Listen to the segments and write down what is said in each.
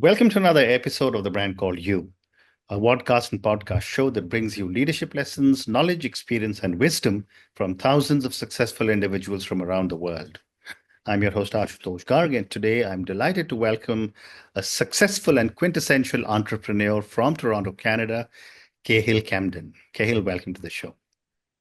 Welcome to another episode of The Brand Called You, a podcast and podcast show that brings you leadership lessons, knowledge, experience, and wisdom from thousands of successful individuals from around the world. I'm your host, Ashutosh Garg, and today I'm delighted to welcome a successful and quintessential entrepreneur from Toronto, Canada, Cahill Camden. Cahill, welcome to the show.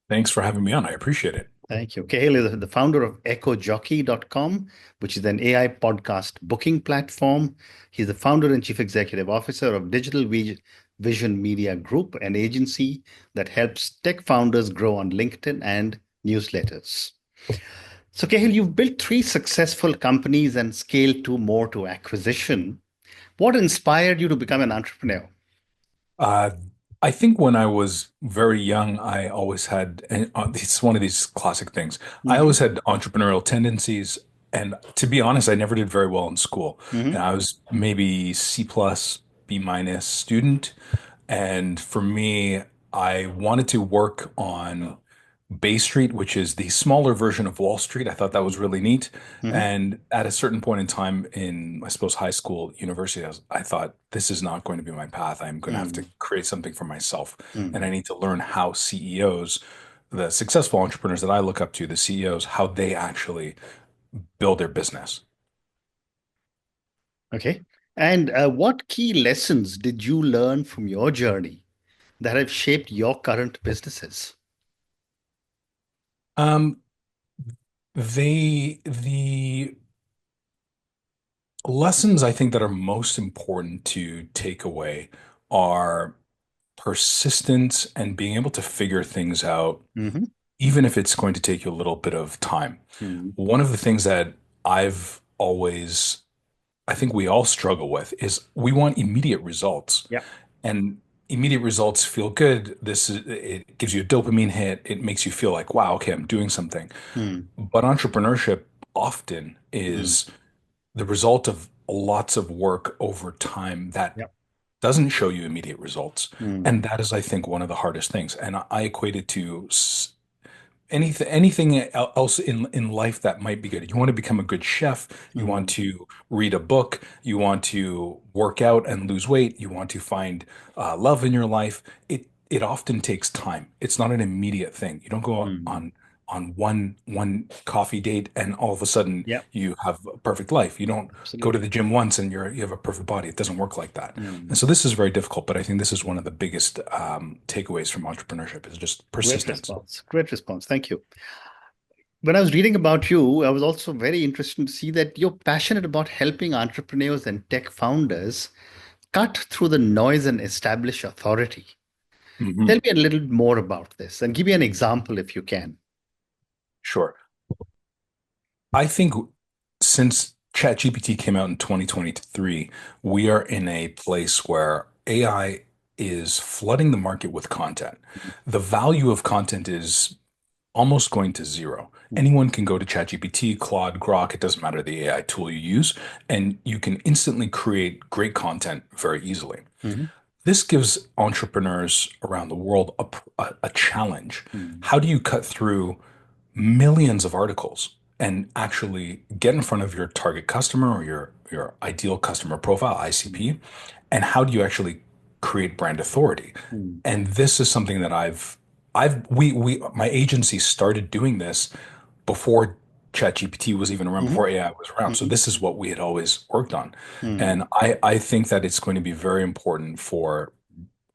Thanks for having me on. I appreciate it. Thank you. Cahill is the founder of EchoJockey.com, which is an AI podcast booking platform. He's the founder and chief executive officer of Vision Media Group, an agency that helps tech founders grow on LinkedIn and newsletters. So, Cahill, you've built three successful companies and scaled two more to acquisition. What inspired you to become an entrepreneur? Uh, I think when I was very young, I always had, and it's one of these classic things. I Hmm. always had entrepreneurial tendencies. And to be honest, I never did very well in school. And Hmm. I was maybe C plus, B minus student. And for me, I wanted to work on Bay Street, which is the smaller version of Wall Street. I thought that was really neat. Hmm. And at a certain point in time in, I suppose, high school, university, I thought, this is not going to be my path. I'm going to have to Hmm. create something for myself. And I Hmm. need to learn how CEOs, the successful entrepreneurs that I look up to, the CEOs, how they actually build their business. Okay. And what key lessons did you learn from your journey that have shaped your current businesses? Um, the lessons I think that are most important to take away are persistence and being able to figure things out, Hmm. even if it's going to take you a little bit of time. Hmm. One of the things that I've always, I think we all struggle with is we want immediate results. Yeah. And immediate results feel good. It gives you a dopamine hit. It makes you feel like, wow, okay, I'm doing something. Hmm. But entrepreneurship often Hmm. is the result of lots of work over time that Yeah. doesn't show you immediate results. Hmm. And that is, I think, one of the hardest things. And I equate it to anything else in life that might be good. You want to become a good chef. You want Hmm. to read a book. You want to work out and lose weight. You want to find love in your life. It often takes time. It's not an immediate thing. You don't go Hmm. on one coffee date and all of a sudden Yeah. you have a perfect life. You don't go to the Absolutely. gym once and you have a perfect body. It doesn't work like that. And Hmm. so this is very difficult, but I think this is one of the biggest takeaways from entrepreneurship is just Great persistence. response. Great response. Thank you. When I was reading about you, I was also very interested to see that you're passionate about helping entrepreneurs and tech founders cut through the noise and establish authority. Tell Mhm. me a little more about this and give me an example if you can. Sure. I think since ChatGPT came out in 2023, we are in a place where AI is flooding the market with content. The value of content is almost going to zero. Anyone can go to ChatGPT, Claude, Grok, it doesn't matter the AI tool you use, and you can instantly create great content very easily. Mhm. This gives entrepreneurs around the world a challenge. Mhm. How do you cut through millions of articles and actually get in front of your target customer or your ideal customer profile, Mhm. ICP, and how do you actually create brand authority? Mhm. And this is something that my agency started doing this before ChatGPT was even around, Mhm. before AI was around. So Mhm. this is what we had always worked on. Mhm. And I think that it's going to be very important for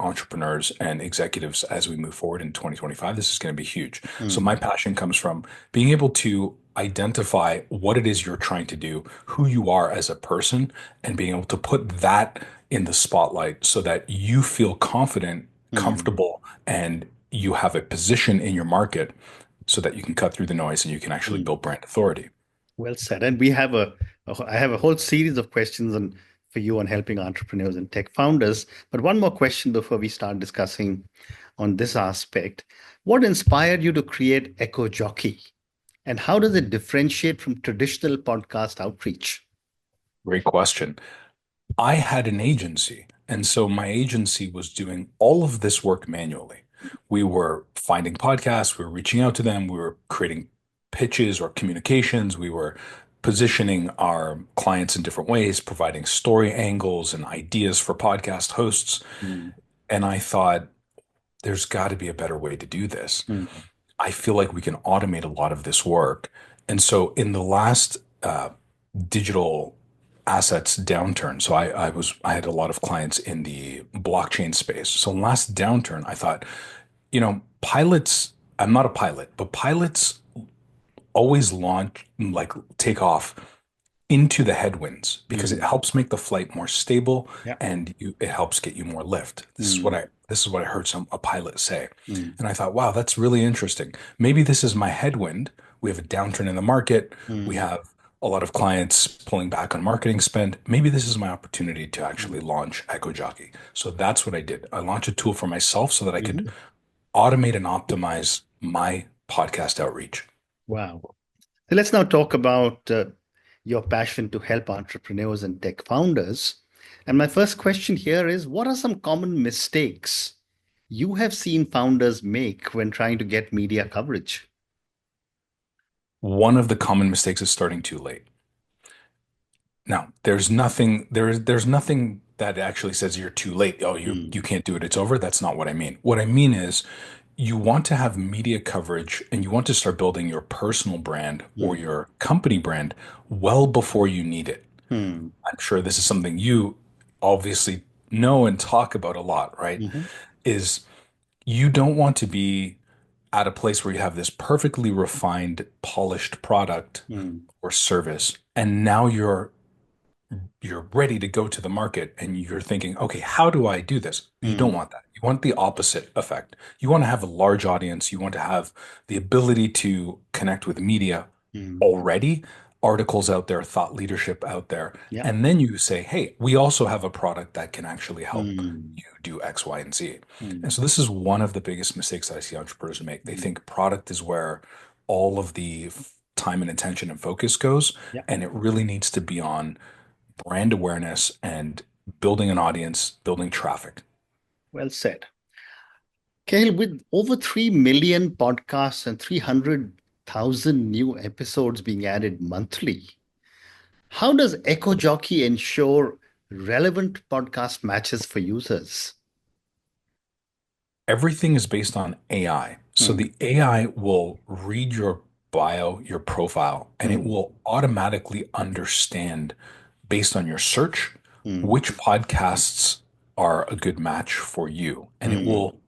entrepreneurs and executives as we move forward in 2025. This is going to be huge. So Mhm. my passion comes from being able to identify what it is you're trying to do, who you are as a person, and being able to put that in the spotlight so that you feel confident, Mhm. comfortable, and you have a position in your market so that you can cut through the noise and you can actually Mhm. build brand authority. Well said. And we have I have a whole series of questions for you on helping entrepreneurs and tech founders. But one more question before we start discussing on this aspect. What inspired you to create Echo Jockey? And how does it differentiate from traditional podcast outreach? Great question. I had an agency, and so my agency was doing all of this work manually. We were finding podcasts, we were reaching out to them, we were creating pitches or communications, we were positioning our clients in different ways, providing story angles and ideas for podcast hosts. Mm, And I thought, there's got to be a better way to do this. mm, I feel like we can automate a lot of this work. And so in the last digital assets downturn, so I had a lot of clients in the blockchain space. So in the last downturn, I thought, pilots, I'm not a pilot, but pilots always launch, like take off into the headwinds because it mm. helps make the flight more stable Yeah. and it helps get you more lift. Mm, This is what I heard a pilot say. mm, And I thought, wow, that's really interesting. Maybe this is my headwind. We have a downturn in the market. We mm, have a lot of clients pulling back on marketing spend. Maybe this is my opportunity to actually mm, launch EchoJockey. So that's what I did. I launched a tool for myself so that I could mhm. automate and optimize my podcast outreach. Wow. So let's now talk about your passion to help entrepreneurs and tech founders. And my first question here is, what are some common mistakes you have seen founders make when trying to get media coverage? One of the common mistakes is starting too late. Now, there's nothing that actually says you're too late. Oh, Mm, you can't do it. It's over. That's not what I mean. What I mean is you want to have media coverage and you want to start building your personal brand or mm, your company brand well before you need it. mm, I'm sure this is something you obviously know and talk about a lot, right? mhm, Is you don't want to be at a place where you have this perfectly refined, polished product mm, or service, and now you're ready to go to the market and you're thinking, okay, how do I do this? You don't mm, want that. You want the opposite effect. You want to have a large audience. You want to have the ability to connect with media mm. already, articles out there, thought leadership out there. Yeah. And then you say, hey, we also have a product that can actually help Mm, you do X, Y, and Z. And mm, so this is one of the biggest mistakes that I see entrepreneurs make. They mm. think product is where all of the time and attention and focus goes, Yeah. and it really needs to be on brand awareness and building an audience, building traffic. Well said. Kale, with over 3 million podcasts and 300,000 new episodes being added monthly, how does EchoJockey ensure relevant podcast matches for users? Everything is based on AI. So Mm, the AI will read your bio, your profile, and it mm, will automatically understand based on your search mm, which podcasts are a good match for you. And it mm, will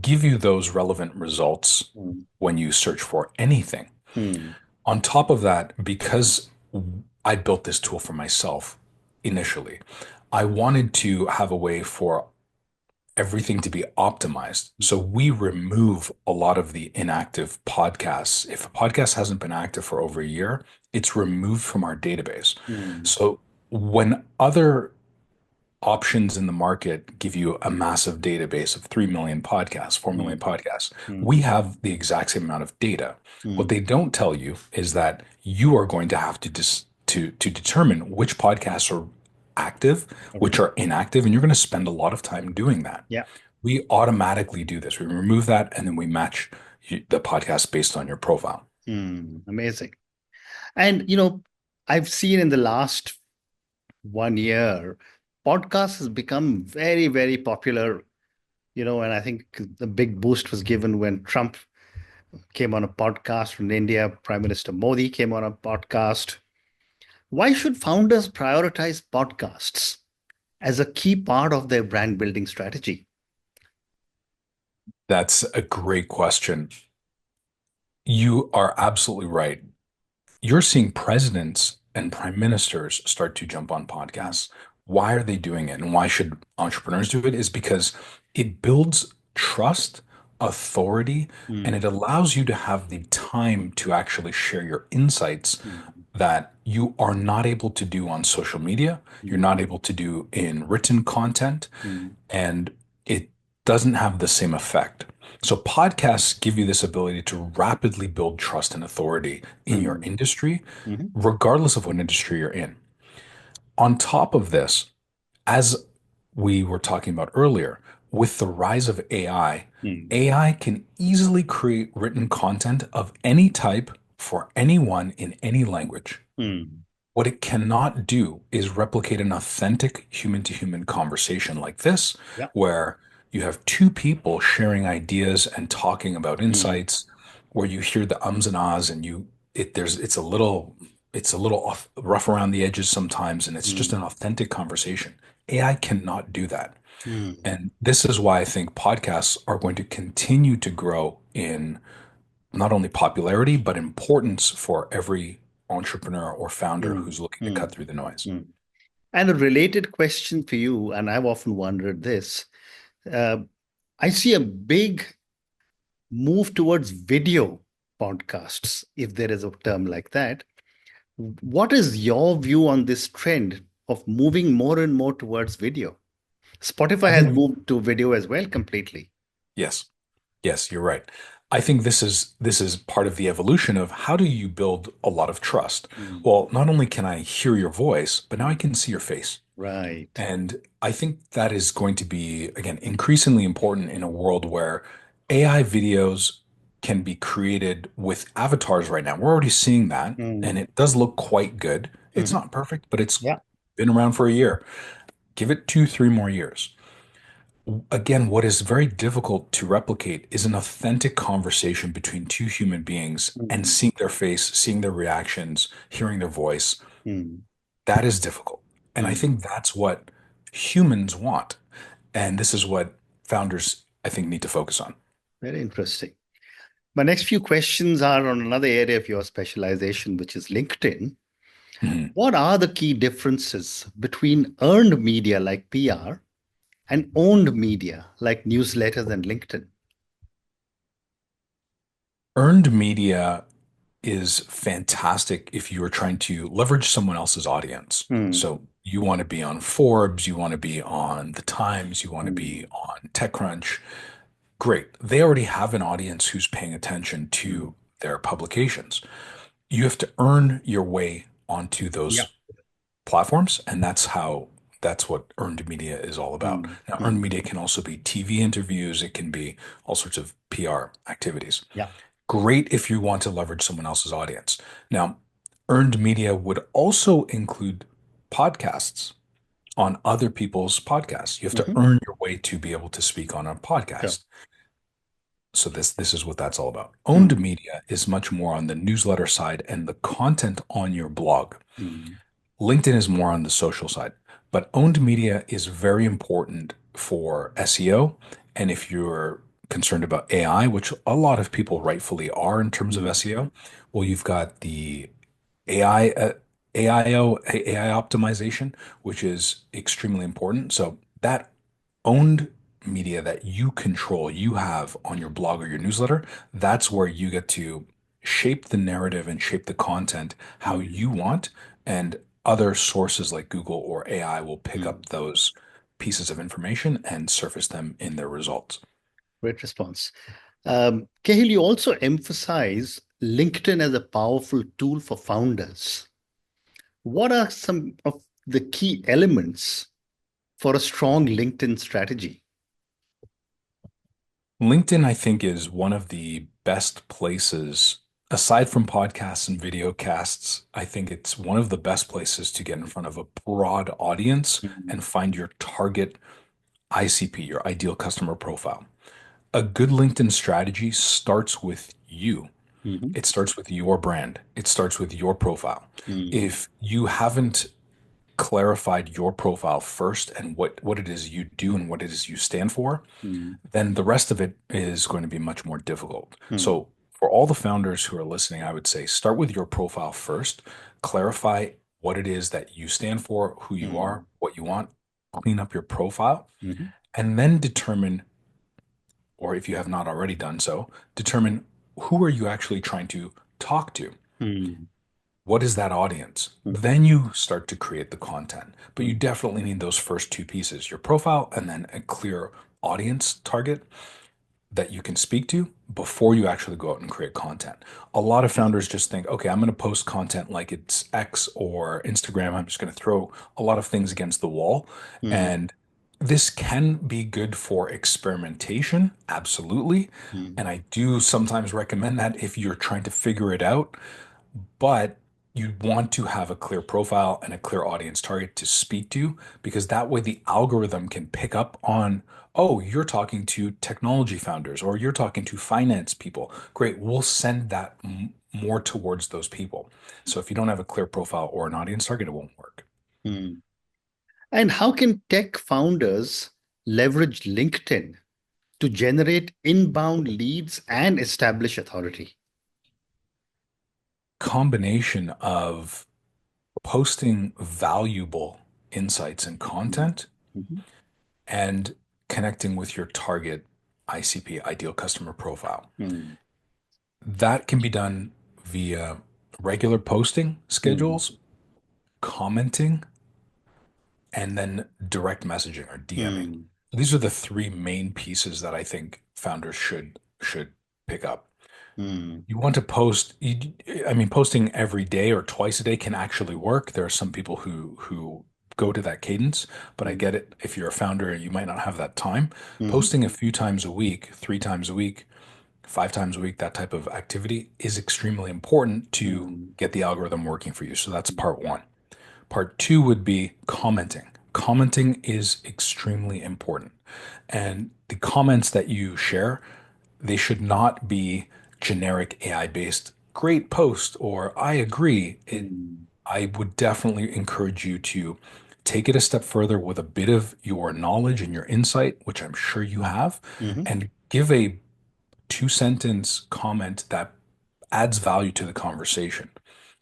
give you those relevant results mm, when you search for anything. mm, On top of that, because I built this tool for myself initially, I wanted to have a way for everything to be optimized. So we remove a lot of the inactive podcasts. If a podcast hasn't been active for over a year, it's removed from our database. mm, So when other options in the market give you a massive database of 3 million podcasts, 4 million mm, podcasts. mm, We have the exact same amount of data. What mm, they don't tell you is that you are going to have to to determine which podcasts are active, which okay. are inactive, and you're going to spend a lot of time doing that. Yeah. We automatically do this. We remove that and then we match the podcast based on your profile. Amazing. And, I've seen in the last 1 year, podcast has become very, very popular, and I think the big boost was given when Trump came on a podcast from India, Prime Minister Modi came on a podcast. Why should founders prioritize podcasts as a key part of their brand building strategy? That's a great question. You are absolutely right. You're seeing presidents and prime ministers start to jump on Mm, podcasts. Why are they doing it? And why should entrepreneurs do it? Is because it builds trust, authority, and mm, it allows you to have the time to actually share your insights mm, that you are not able to do on social media, you're mm, not able to do in written content, mm, and it doesn't have the same effect. So podcasts give you this ability to rapidly build trust and authority in your mm, industry, mhm, regardless of what industry you're in. On top of this, as we were talking about earlier, with the rise of AI, mm, AI can easily create written content of any type for anyone in any language. Mm. What it cannot do is replicate an authentic human to human conversation like this, Yeah. where you have two people sharing ideas and talking about Mm. insights, where you hear the ums and ahs and it's a little rough around the edges sometimes, and it's just Mm. an authentic conversation. AI cannot do that. Mm. And this is why I think podcasts are going to continue to grow in not only popularity, but importance for every entrepreneur or founder Mm. who's looking to Mm. cut through the noise. Mm. And a related question for you, and I've often wondered this. Uh, I see a big move towards video podcasts, if there is a term like that. What is your view on this trend of moving more and more towards video? Spotify I has think, moved to video as well completely. yes, yes, you're right. I think this is part of the evolution of how do you build a lot of trust? Mm. Well, not only can I hear your voice, but now I Mm. can see your face. Right. And I think that is going to be, again, increasingly important in a world where AI videos can be created with avatars right now. We're already seeing that, and Mm. it does look quite good. It's Mhm. not perfect, but it's Yeah. been around for a year. Give it 2, 3 more years. Again, what is very difficult to replicate is an authentic conversation between two human beings and Mm. seeing their face, seeing their reactions, hearing their voice. Mm. That is difficult. And I Mm. think that's what humans want. And this is what founders, I think, need to focus on. Very interesting. My next few questions are on another area of your specialization, which is LinkedIn. Mhm. What are the key differences between earned media like PR and owned media like newsletters and LinkedIn? Earned media is fantastic if you are trying to leverage someone else's audience. Hmm. So you want to be on Forbes, you want to be on The Times, you want to Hmm. be on TechCrunch. Great. They already have an audience who's paying attention Hmm. to their publications. You have to earn your way onto Yeah. those platforms, and that's what earned media is all about. Hmm. Now, earned Hmm. media can also be TV interviews, it can be all sorts of PR activities. Yeah. Great if you want to leverage someone else's audience. Now, earned media would also include podcasts on other people's podcasts. You have to Hmm. earn your way to be able to speak on a Sure. podcast. So this is what that's all about. Owned Hmm. media is much more on the newsletter side and the content on your blog. Hmm. LinkedIn is more on the social side, but owned media is very important for SEO. And if you're concerned about AI, which a lot of people rightfully are in terms of Hmm. SEO, well, you've got the AI, AI optimization, which is extremely important. So that owned media that you control, you have on your blog or your newsletter, that's where you get to shape the narrative and shape the content how Hmm. you want. And other sources like Google or AI will pick Hmm. up those pieces of information and surface them in their results. Great response. Cahill, you also emphasize LinkedIn as a powerful tool for founders. What are some of the key elements for a strong LinkedIn strategy? LinkedIn, I think, is one of the best places, aside from podcasts and video casts. I think it's one of the best places to get in front of a broad audience Hmm. and find your target ICP, your ideal customer profile. A good LinkedIn strategy starts with you. Hmm. It starts with your brand. It starts with your profile. Hmm. If you haven't clarified your profile first and what it is you do and what it is you stand for, Hmm. then the rest of it is going to be much more difficult. Hmm. So, for all the founders who are listening, I would say start with your profile first, clarify what it is that you stand for, who you are, Hmm. what you want, clean up your profile, Hmm. and then determine, or if you have not already done so, determine who are you actually trying to talk to? Hmm. What is that audience? Then you start to create the content. But you definitely need those first two pieces, your profile and then a clear audience target that you can speak to before you actually go out and create content. A lot of founders just think, okay, I'm going to post content like it's X or Instagram. I'm just going to throw a lot of things against the wall. Hmm. And this can be good for experimentation, absolutely. Hmm. And I do sometimes recommend that if you're trying to figure it out. But you want to have a clear profile and a clear audience target to speak to, because that way the algorithm can pick up on, oh, you're talking to technology founders or you're talking to finance people. Great, we'll send that more towards those people. So if you don't have a clear profile or an audience target, it won't work. Hmm. And how can tech founders leverage LinkedIn to generate inbound leads and establish authority? Combination of posting valuable insights and Mhm. content Mhm. and connecting with your target ICP, ideal customer profile. Hmm. That can be done via regular posting Hmm. schedules, commenting, and then direct messaging or DMing. Hmm. These are the three main pieces that I think founders should pick up. Hmm. You want to post, I mean, posting every day or twice a day can actually work. There are some people who go to that cadence, but I Hmm. get it. If you're a founder, you might not have that time. Mhm. Posting a few times a week, 3 times a week, 5 times a week, that type of activity is extremely important to Hmm. get the algorithm working for you. So that's part one. Part two would be commenting. Commenting is extremely important. And the comments that you share, they should not be generic AI based, great post or I agree. Hmm. I would definitely encourage you to take it a step further with a bit of your knowledge and your insight, which I'm sure you have, Mhm. and give a 2 sentence comment that adds value to the conversation.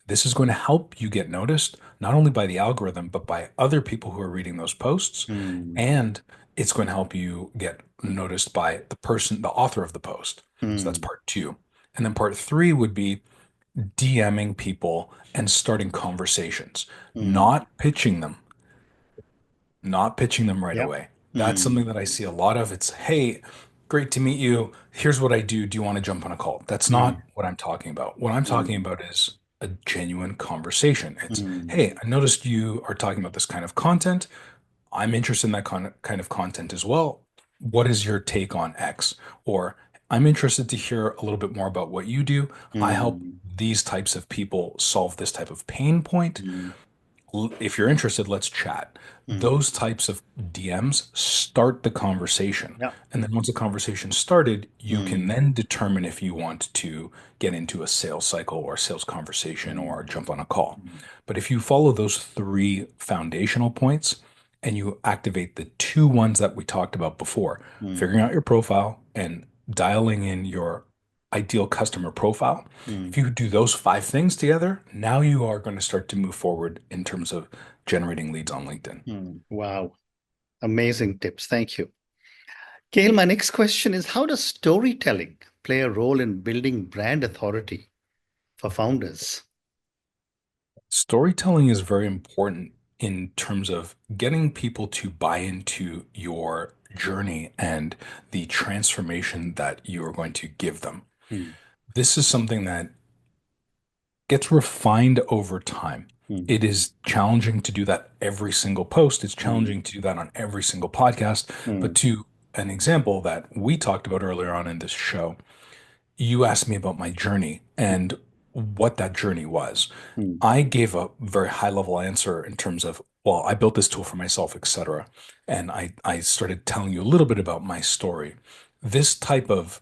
This is going to help you get noticed, not only by the algorithm, but by other people who are reading those posts. Hmm. And it's going to help you get noticed by the person, the author of the post. So that's Hmm. part two. And then part three would be DMing people and starting conversations, Hmm. not pitching them right Yeah. away. That's Hmm. something that I see a lot of. It's, hey, great to meet you. Here's what I do. Do you want to jump on a call? That's Hmm. not what I'm talking about. What I'm talking Hmm. about is a genuine conversation. It's, Hmm. hey, I noticed you are talking about this kind of content. I'm interested in that kind of content as well. What is your take on X? Or I'm interested to hear a little bit more about what you do. I help Hmm. these types of people solve this type of pain point. Hmm. If you're interested, let's chat. Hmm. Those types of DMs start the conversation. Yeah. And then once the conversation started, you can Hmm. then determine if you want to get into a sales cycle or sales conversation Hmm. or jump on a call. But if you follow those three foundational points and you activate the two ones that we talked about before, Hmm. figuring out your profile and dialing in your ideal customer profile, Hmm. if you do those 5 things together, now you are going to start to move forward in terms of generating leads on LinkedIn. Hmm. Wow. Amazing tips. Thank you. Kale, my next question is, how does storytelling play a role in building brand authority for founders? Storytelling is very important in terms of getting people to buy into your journey and the transformation that you are going to give them. Hmm. This is something that gets refined over time. Hmm. It is challenging to do that every single post. It's Hmm. challenging to do that on every single podcast. Hmm. But to an example that we talked about earlier on in this show, you asked me about my journey and what that journey was. Hmm. I gave a very high level answer in terms of, well, I built this tool for myself, etc. And I started telling you a little bit about my story. This type of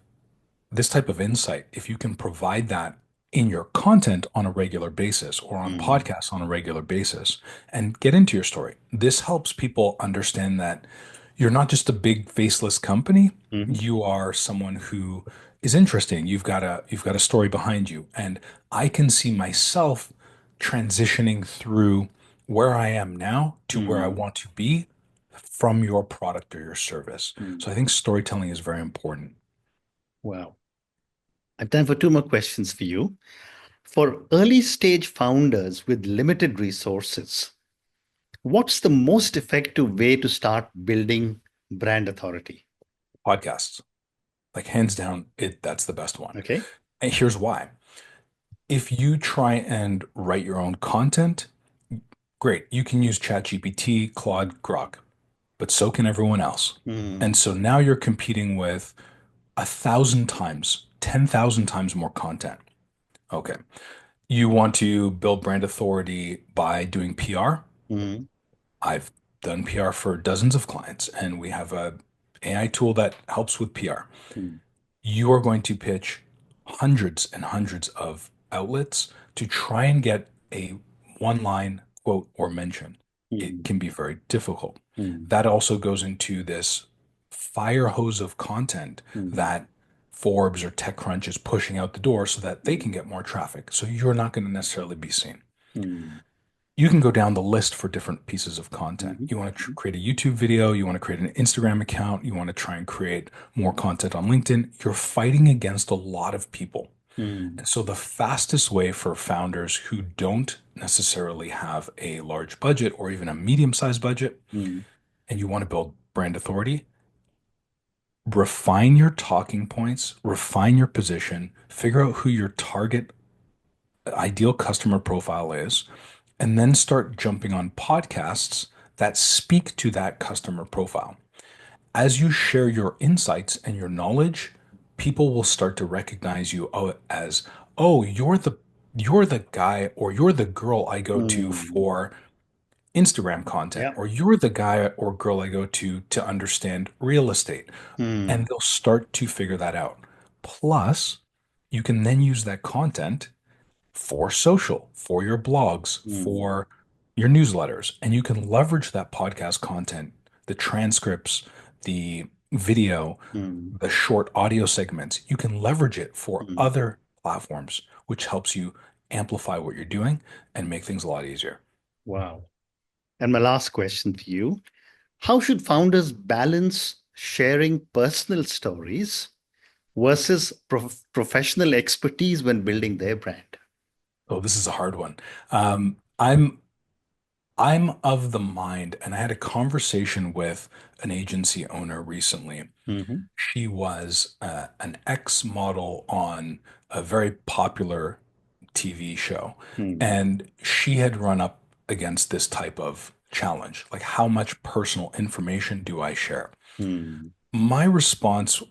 this type of insight, if you can provide that in your content on a regular basis or on Hmm. podcasts on a regular basis and get into your story, this helps people understand that you're not just a big faceless company. Hmm. You are someone who is interesting. You've got a story behind you. And I can see myself transitioning through where I am now to where I Hmm. want to be from your product or your service. Hmm. So I think storytelling is very important. Wow. I've time for two more questions for you. For early stage founders with limited resources, what's the most effective way to start building brand authority? Podcasts, like hands down, that's the best one. Okay. And here's why. If you try and write your own content, great. You can use ChatGPT, Claude, Grok, but so can everyone else. Hmm. And so now you're competing with 1,000 times, 10,000 times more content. Okay. You want to build brand authority by doing PR. Mm, I've done PR for dozens of clients, and we have a AI tool that helps with PR. mm, You are going to pitch hundreds and hundreds of outlets to try and get a one line quote or mention. It mm, can be very difficult. mm, That also goes into this fire hose of content mm, that Forbes or TechCrunch is pushing out the door so that they can mm, get more traffic. So you're not going to necessarily be seen. mm, You can go down the list for different pieces of content. mhm, You want to mhm, create a YouTube video, you want to create an Instagram account, you want to try and create more content on LinkedIn. You're fighting against a lot of people. mm, And so the fastest way for founders who don't necessarily have a large budget or even a medium-sized budget, mm, and you want to build brand authority, refine your talking points, refine your position, figure out who your target ideal customer profile is, and then start jumping on podcasts that speak to that customer profile. As you share your insights and your knowledge, people will start to recognize you as, oh, you're the guy or you're the girl I go to mm. for Instagram content, Yeah. or you're the guy or girl I go to understand real estate. And Mm, they'll start to figure that out. Plus, you can then use that content for social, for your blogs, mm, for your newsletters, and you can leverage that podcast content, the transcripts, the video, mm, the short audio segments. You can leverage it for mm. other platforms, which helps you amplify what you're doing and make things a lot easier. Wow. And my last question for you. How should founders balance sharing personal stories versus professional expertise when building their brand? Oh, this is a hard one. I'm of the mind, and I had a conversation with an agency owner recently. Hmm. She was an ex-model on a very popular TV show, Mm, and she had run up against this type of challenge, like how much personal information do I share? mm, My response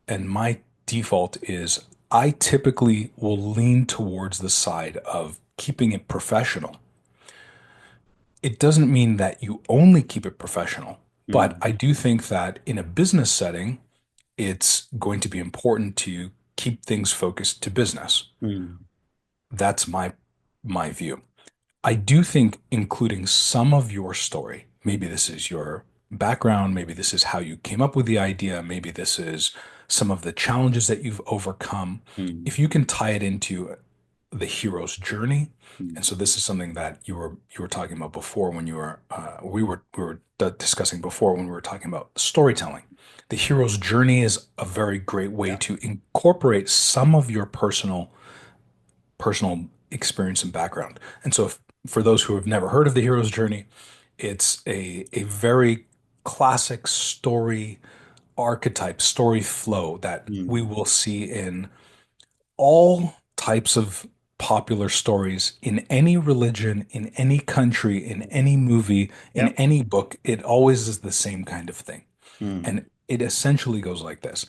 and my default is I typically will lean towards the side of keeping it professional. It doesn't mean that you only keep it professional, but mm, I do think that in a business setting, it's going to be important to keep things focused to business. mm, That's my view. I do think including some of your story, maybe this is your background, maybe this is how you came up with the idea, maybe this is some of the challenges that you've overcome. mm, If you can tie it into the hero's journey, mm. and so this is something that you were talking about before when you were we were discussing before when we were talking about storytelling. The hero's journey is a very great way Yeah. to incorporate some of your personal experience and background. And so, for those who have never heard of the hero's journey, it's a very classic story archetype, story flow that we Mm. will see in all types of popular stories in any religion, in any country, in any movie, in Yeah. any book. It always is the same kind of thing. Mm, And it essentially goes like this.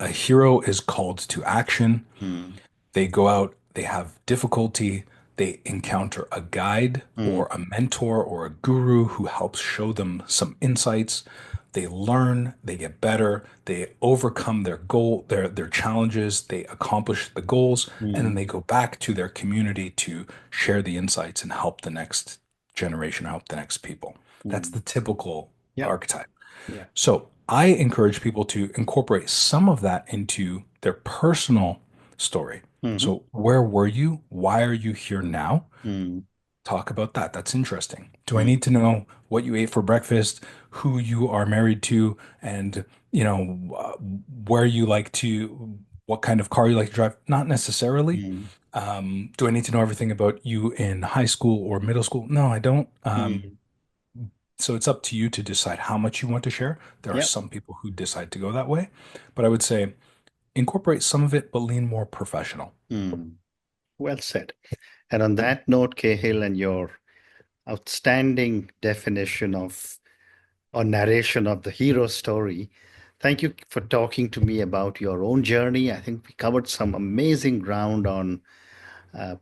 A hero is called to action. mm, They go out, they have difficulty, they encounter a guide mm, or a mentor or a guru who helps show them some insights. They learn, they get better, they overcome their goal, their challenges, they accomplish the goals, and then mm, they go back to their community to share the insights and help the next generation, help the next people. That's mm. the typical Yeah. archetype. Yeah. So I encourage people to incorporate some of that into their personal story. Hmm. So, where were you? Why are you here now? Mm, Talk about that. That's interesting. Do I mm, need to know what you ate for breakfast, who you are married to, and where you like to, what kind of car you like to drive? Not necessarily. mm, Do I need to know everything about you in high school or middle school? No, I don't. mm. So it's up to you to decide how much you want to share. There are Yeah. some people who decide to go that way, but I would say incorporate some of it, but lean more professional. Mm. Well said. And on that note, Cahill, and your outstanding definition of or narration of the hero story, thank you for talking to me about your own journey. I think we covered some amazing ground on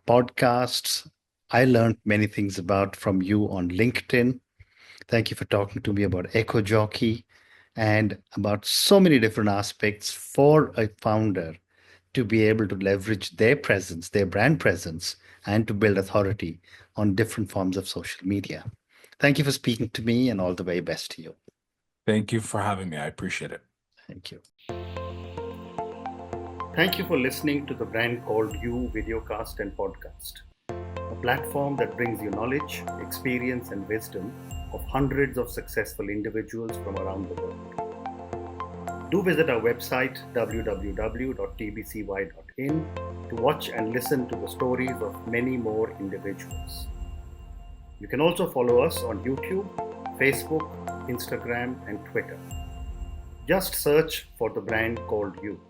podcasts. I learned many things from you on LinkedIn. Thank you for talking to me about EchoJockey and about so many different aspects for a founder to be able to leverage their presence, their brand presence, and to build authority on different forms of social media. Thank you for speaking to me, and all the very best to you. Thank you for having me. I appreciate it. Thank you. Thank you for listening to the Brand Called You videocast and podcast, a platform that brings you knowledge, experience, and wisdom of hundreds of successful individuals from around the world. Do visit our website www.tbcy.in to watch and listen to the stories of many more individuals. You can also follow us on YouTube, Facebook, Instagram, and Twitter. Just search for the Brand Called You.